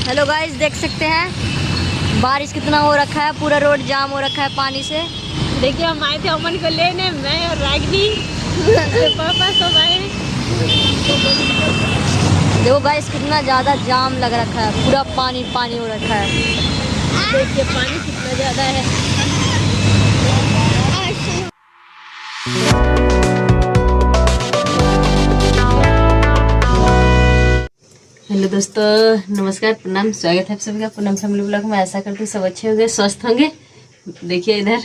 Hello guys, देख सकते हैं बारिश कितना हो रखा है। पूरा रोड जाम हो रखा है पानी से। देखिए हम आए थे अमन को लेने, मैं और रागनी पापा सब आए। देखो गाइस, कितना ज़्यादा जाम लग रखा है। पूरा पानी पानी हो रखा है। देखिए पानी कितना ज़्यादा है। हेलो दोस्तों, नमस्कार, प्रणाम, स्वागत है आप सभी का पूनम फैमिली ब्लॉग में। आशा करती हूँ सब अच्छे होंगे, स्वस्थ होंगे। देखिए इधर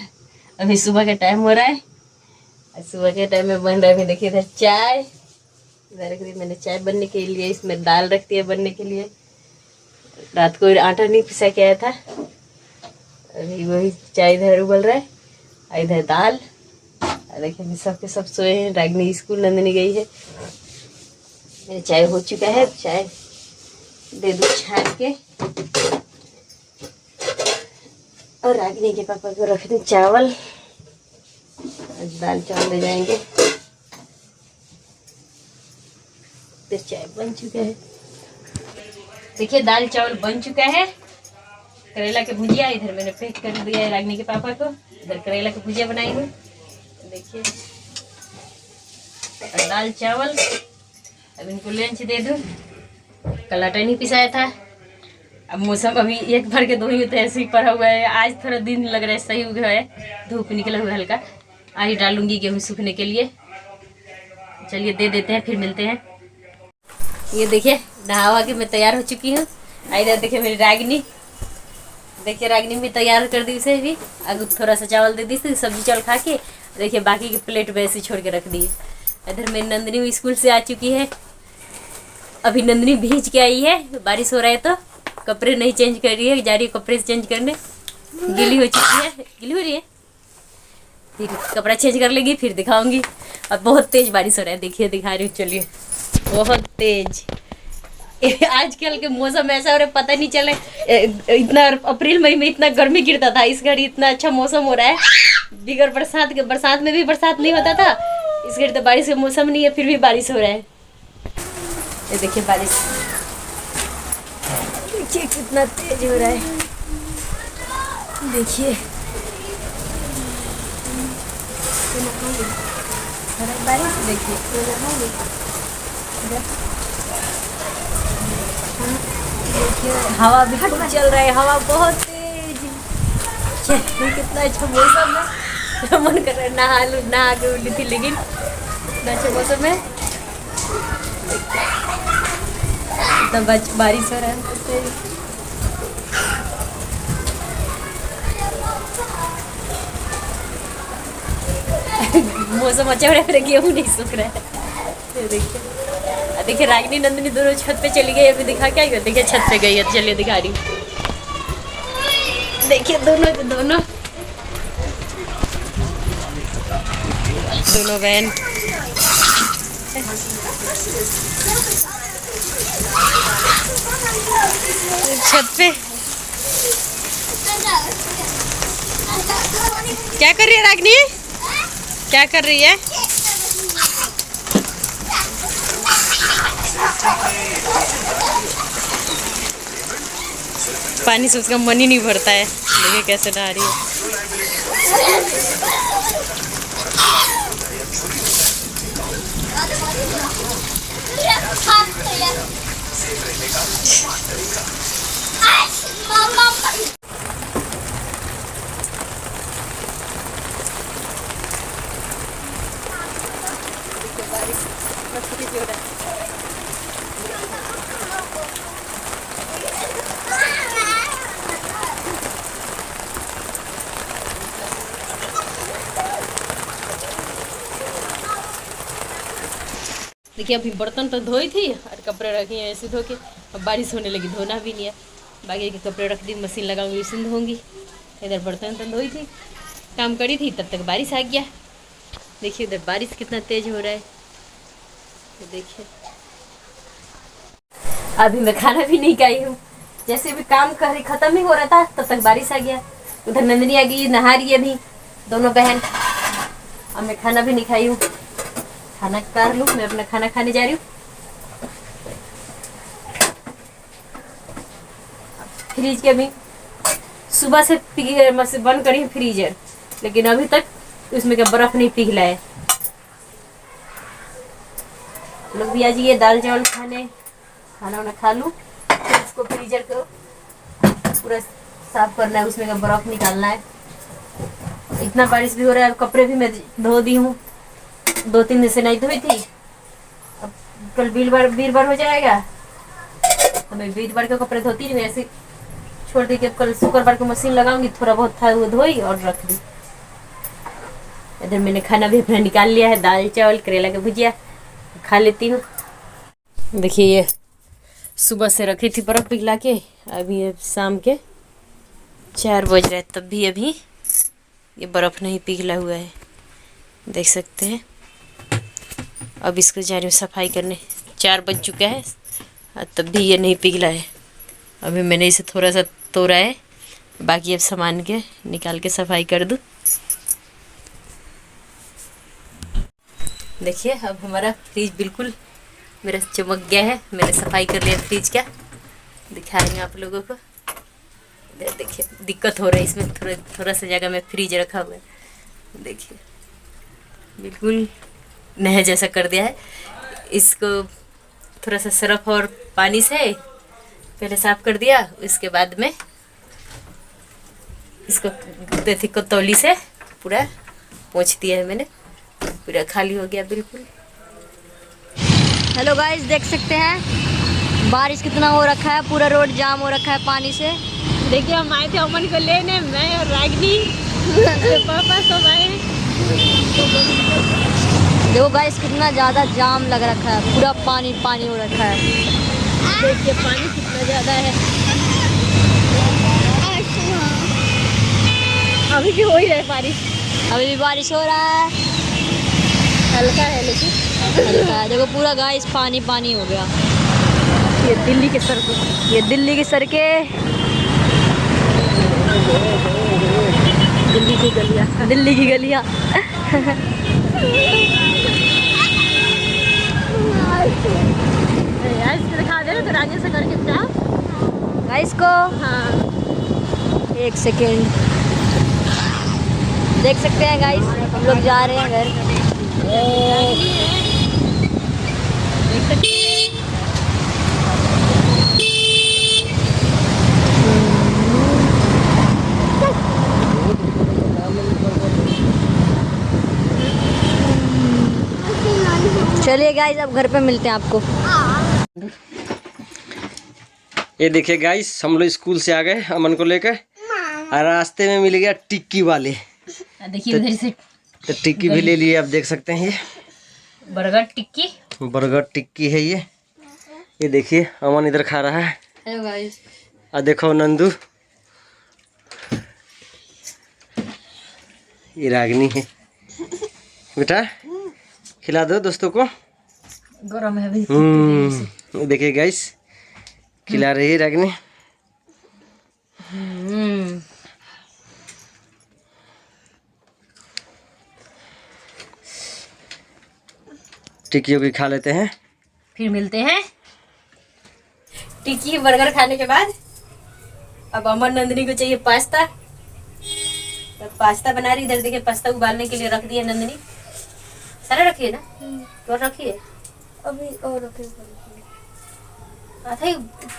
अभी सुबह का टाइम हो रहा है। सुबह के टाइम में बन रहा है। अभी देखिए इधर चाय, इधर रख दी मैंने चाय बनने के लिए। इसमें दाल रखती है बनने के लिए। रात को आटा नहीं पिसा के आया था, अभी वही चाय इधर उबल रहा है। और इधर दाल। देखिए अभी सबके सब सोए हैं। रागनी स्कूल, नंदिनी गई है। मेरी चाय हो चुका है, चाय दे दूँ छान के। और रागनी के पापा को रख दूँ चावल। दाल चावल ले जाएंगे। तो चाय बन चुका है। देखिए दाल चावल बन चुका है। करेला के भुजिया इधर मैंने पैक कर दिया है रागनी के पापा को। इधर करेला की भुजिया बनाई हूँ। देखिए दाल चावल। अब इनको लंच दे दूँ। कल आटा नहीं पिसाया था। अब मौसम अभी एक भर के दो ही तो ऐसे ही पड़ा हुआ है। आज थोड़ा दिन लग रहा है सही हुआ है, धूप निकला हुआ है हल्का। आज डालूंगी गेहूँ सूखने के लिए। चलिए दे देते हैं, फिर मिलते हैं। ये देखिए नहा के मैं तैयार हो चुकी हूँ। इधर देखिए मेरी रागनी, देखिए रागनी भी तैयार कर दी उसे भी। अब थोड़ा सा चावल दे दी थी, सब्जी चावल खा के। देखिए बाकी की प्लेट वैसे छोड़ के रख दी। इधर मेरी नंदिनी भी स्कूल से आ चुकी है। अभी नंदिनी भीज के आई है, बारिश हो रहा है तो कपड़े नहीं चेंज कर रही है, जा रही है कपड़े चेंज करने। गीली हो चुकी है, गीली हो रही है। फिर कपड़ा चेंज कर लेगी, फिर दिखाऊंगी। अब बहुत तेज बारिश हो रहा है, देखिए दिखा रही हूँ। चलिए बहुत तेज। आजकल के मौसम ऐसा हो रहा है, पता नहीं चले। इतना अप्रैल मई में इतना गर्मी गिरता था, इस घड़ी इतना अच्छा मौसम हो रहा है। बिगर बरसात के, बरसात में भी बरसात नहीं होता था, इस घड़ी तो बारिश का मौसम नहीं है, फिर भी बारिश हो रहा है। ये देखिए बारिश, देखिए कितना तेज हो रहा है। देखिए बारिश, देखिए हवा भी खूब चल रहा है, हवा बहुत तेज। कितना अच्छा मौसम है। मन कर रहा है नहा लूँ, नहा के उठी थी, लेकिन इतना अच्छा मौसम है। इतना बारिश हो रहा है। मौसम अच्छा हो रहा है, गेहूँ नहीं सूख रहा है। देखिए देखिए रागनी नंदिनी दोनों छत पे चली गई। अभी दिखा क्या गया, देखिए छत पे गई है। चलिए दिखा रही, देखिए दोनों दोनों दोनों बहन छत पे। क्या कर रही है रागनी, क्या कर रही है? पानी से उसका मन ही नहीं भरता है। देखिए कैसे नहा रही है। देखिए अभी बर्तन तो धोई थी और कपड़े रखी हैं ऐसे धो के। अब बारिश होने लगी, धोना भी नहीं है। बाकी के कपड़े रख दी, मशीन लगाऊंगी, उसी में धोऊंगी। इधर बर्तन तो धोई थी, काम करी थी, तब तक बारिश आ गया। देखिए इधर बारिश कितना तेज हो रहा है। तो देखिए अभी मैं खाना भी नहीं खाई हूँ। जैसे भी काम कर खत्म ही हो रहा था, तब तक बारिश आ गया। उधर नंदिनी आ गई, नहा रही है अभी दोनों बहन। अब मैं खाना भी नहीं खाई हूँ। खाना कर लूँ, मैं अपना खाना खाने जा रही हूँ। फ्रिज के भी सुबह से बंद करी फ्रीजर, लेकिन अभी तक उसमें का बर्फ नहीं पिघला है। लोग भी आज ये दाल चावल खाना वाना खा लूँ, फिर इसको फ्रीजर को पूरा साफ करना है, उसमें का बर्फ निकालना है। इतना बारिश भी हो रहा है, कपड़े भी मैं धो दी हूँ, 2-3 दिन से नहीं धोई थी। अब कल वीरवार हो जाएगा तो मैं वीरवार के कपड़े धोती नहीं, ऐसे छोड़ दी कि कल शुक्रवार को मशीन लगाऊंगी, थोड़ा बहुत था वो धोई और रख दी। इधर मैंने खाना भी अपना निकाल लिया है, दाल चावल करेला की भुजिया खा लेती हूँ। देखिए ये सुबह से रखी थी बर्फ पिघला के, अभी अब शाम के 4 बज रहे, तब भी अभी ये बर्फ़ नहीं पिघला हुआ है, देख सकते हैं। अब इसको जा रही हूँ सफाई करने, 4 बज चुका है और तब भी ये नहीं पिघला है। अभी मैंने इसे थोड़ा सा तोड़ा है, बाकी अब सामान के निकाल के सफाई कर दूँ। देखिए अब हमारा फ्रिज बिल्कुल मेरा चमक गया है, मैंने सफाई कर लिया फ्रिज का, दिखाएंगे आप लोगों को। देखिए दिक्कत हो रही है, इसमें थोड़ा सा जगह में फ्रिज रखा हुआ है, देखिए बिल्कुल नया जैसा कर दिया है। इसको थोड़ा सा सर्फ और पानी से पहले साफ कर दिया, उसके बाद में इसको कतौली से पूरा पोंछ दिया है मैंने, पूरा खाली हो गया बिल्कुल। हेलो गाइस, देख सकते हैं बारिश कितना हो रखा है, पूरा रोड जाम हो रखा है पानी से। देखिए हम आए थे अमन को लेने, मैं और रागनी पापा सब आए। देखो गाइस कितना ज़्यादा जाम लग रखा है, पूरा पानी पानी हो रखा है। देखिए पानी कितना ज़्यादा है, अभी भी हो ही रहा है बारिश, अभी भी बारिश हो रहा है, हल्का है लेकिन हल्का है। देखो पूरा गाइस पानी पानी हो गया। ये दिल्ली की सड़कें, ये दिल्ली की सड़कें, दिल्ली की गलियाँ, दिल्ली की गलियाँ। यार इसको दिखा दे तो राजे से करके जाओ गाइस को। हाँ 1 सेकेंड, देख सकते हैं गाइस हम लोग जा रहे हैं घर। देख सकते हैं। चलिए गाइस अब घर पे मिलते हैं आपको। ये देखिए गाइस, हम लोग स्कूल से आ गए अमन को लेकर, और रास्ते में मिल गया टिक्की वाले। देखिए उधर से तो टिक्की भी ले लिए, आप देख सकते हैं। ये बर्गर टिक्की है ये देखिए अमन इधर खा रहा है। हेलो गाइस, और देखो नंदू, ये रागनी है। बेटा खिला दो दोस्तों को, गरम है अभी। देखिए गाइस खिला रही है रागनी। टिक्कियों की खा लेते हैं, फिर मिलते हैं। टिक्की बर्गर खाने के बाद अब अमन नंदिनी को चाहिए पास्ता, तो पास्ता बना रही। इधर देखिए पास्ता उबालने के लिए रख दिया नंदिनी, सारा रखी है ना, तो रखी है अभी और रखे आधा।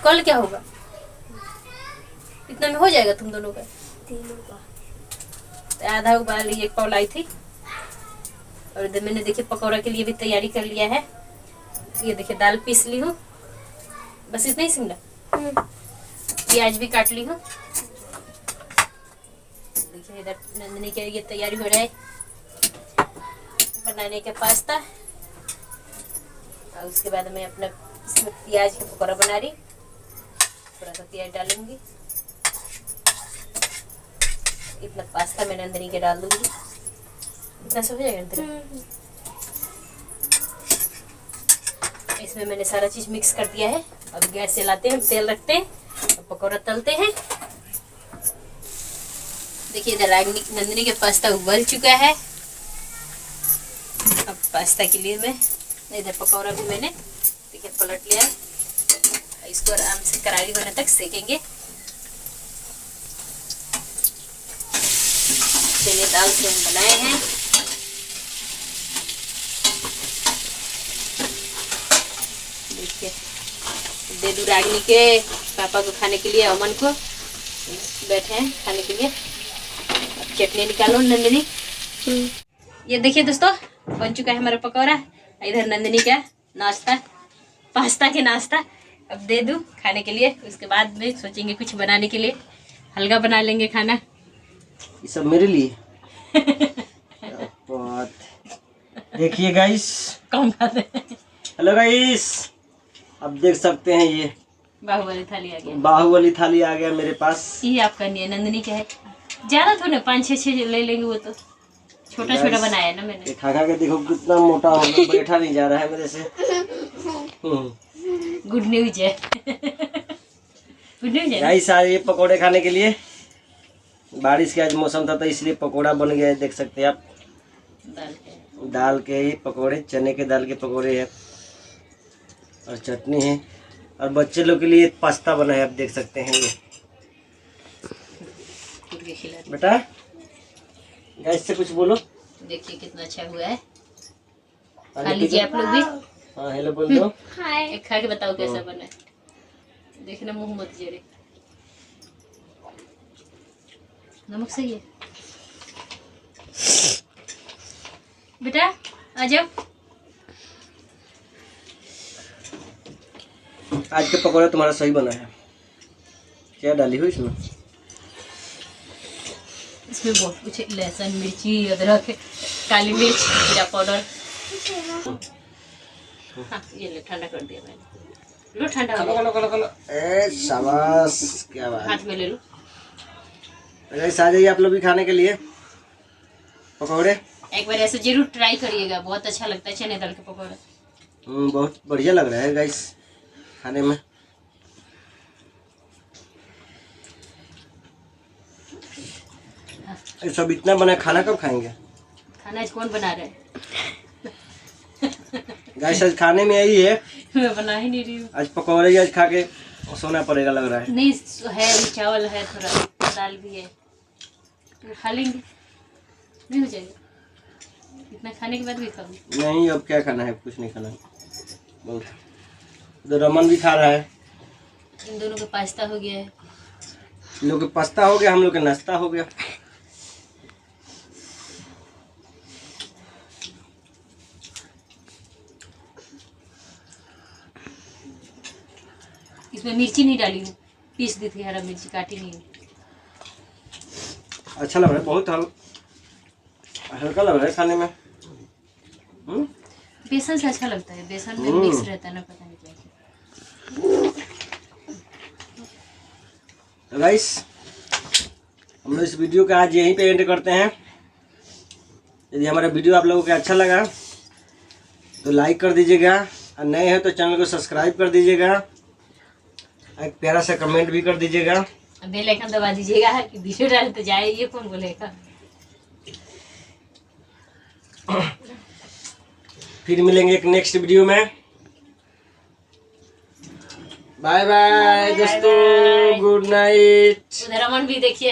कल क्या होगा, इतना में हो जाएगा तुम दोनों का, तीनों का। तो आधा उबाल ली, 1 पाव लाई थी। और इधर मैंने देखिए पकौड़ा के लिए भी तैयारी कर लिया है। ये देखिए दाल पीस ली हूँ, बस इतना ही शिमला, प्याज भी काट ली हूँ। देखिए इधर नंदिनी के लिए तैयारी हो रहा है बनाने का पास्ता। और उसके बाद मैं अपना इसमें प्याज का पकौड़ा बना रही, थोड़ा सा प्याज डालूंगी। इतना पास्ता मैं नंदिनी के डाल दूंगी, इतना सब हो जाएगा नंदिनी। इसमें मैंने सारा चीज मिक्स कर दिया है। अब गैस जलाते हैं, तेल रखते हैं, पकौड़ा तलते हैं। देखिए इधर नंदिनी के पास्ता उबल चुका है। अब पास्ता के लिए मैं इधर पकौड़ा भी मैंने देखिए पलट लिया है। इसको आराम से करारी होने तक सेकेंगे। चने दाल से हम बनाए हैं। देखिए दे दूं रागनी के पापा को खाने के लिए, अमन को, बैठे हैं खाने के लिए। चटनी निकालो नंदिनी। ये देखिए दोस्तों बन चुका है हमारा पकौड़ा। इधर नंदिनी का नाश्ता, पास्ता के नाश्ता अब दे दूं खाने के लिए। उसके बाद में सोचेंगे कुछ बनाने के लिए, हल्का बना लेंगे खाना। ये सब मेरे लिए। देखिए गाइस, कम बात है। हेलो गाइस, अब देख सकते हैं ये बाहुबली थाली आ गया। बाहुबली थाली आ गया मेरे पास। ये आपका नहीं है, नंदिनी का है। ज्यादा थोड़ा 5-6 ले लेंगे, वो तो छोटा छोटा बनाया है ना मैंने। खा खा के देखो कितना मोटा हो गया, बैठा नहीं जा रहा है मेरे से। गुड न्यूज है। गुड न्यूज है गाइस, आज ये पकोड़े खाने के लिए, बारिश का आज मौसम था तो इसलिए पकोड़ा बन गया है। देख सकते हैं आप, दाल के ही पकोड़े, चने के दाल के पकोड़े है और चटनी है। और बच्चे लोग के लिए पास्ता बना है, आप देख सकते हैं। ये बेटा गाइस से कुछ बोलो। देखिए कितना अच्छा हुआ है, खा लीजिए आप लोग भी। हाँ हेलो बोल दो। एक खा के बताओ कैसा बना है। देखना मुंह मत जरे। नमक सही है बेटा, आ जाओ। आज के पकौड़ा तुम्हारा सही बना है। क्या डाली हुई इसमें? इसमें बहुत कुछ, लहसुन, मिर्ची, अदरक, काली मिर्च, जीरा पाउडर। हाँ ये ले, ठंडा कर दिया मैंने। लो ठंडा हो गया। ए शाबाश, क्या बात। हाथ में ले लो। गाइस आ जाइए आप लोग भी खाने के लिए पकौड़े। एक बार ऐसे जरूर ट्राई करिएगा, बहुत अच्छा लगता है चने दाल के पकौड़ा। बहुत बढ़िया लग रहा है गाइस खाने में। ये सब इतना बना, खाना कब खाएंगे? खाना आज कौन बना रहा है? गाइस आज खाने में यही है, मैं बना ही नहीं रही हूँ। आज पकौड़े आज खा के सोना पड़ेगा लग रहा है। नहीं है, अभी चावल है, थोड़ा दाल भी है, तो खा लेंगे, नहीं हो जाएगा। इतना खाने के बाद भी खाऊं? नहीं अब क्या खाना है, कुछ नहीं खाना। तो रमन भी खा रहा है। इन दोनों का पास्ता हो गया है। इन लोग का पास्ता हो गया, हम लोग का नाश्ता हो गया। इसमें मिर्ची नहीं डाली हूँ, पीस दी थी, हरा मिर्ची काटी नहीं हूँ। अच्छा लग रहा है, बहुत हल्का लग रहा है खाने में। बेसन से अच्छा लगता है, बेसन में मिक्स रहता है ना, पता नहीं क्या। गाइस हम लोग इस वीडियो का आज यहीं पे एंड करते हैं। यदि हमारा वीडियो आप लोगों को अच्छा लगा तो लाइक कर दीजिएगा, और नए हैं तो चैनल को सब्सक्राइब कर दीजिएगा, एक प्यारा सा कमेंट भी कर दीजिएगा। बेल आइकन दबा दीजिएगा कि वीडियो डाल तो जाए, ये कौन बोलेगा। फिर मिलेंगे एक नेक्स्ट वीडियो में। बाय बाय दोस्तों, गुड नाइट। उधर अमन भी देखिए।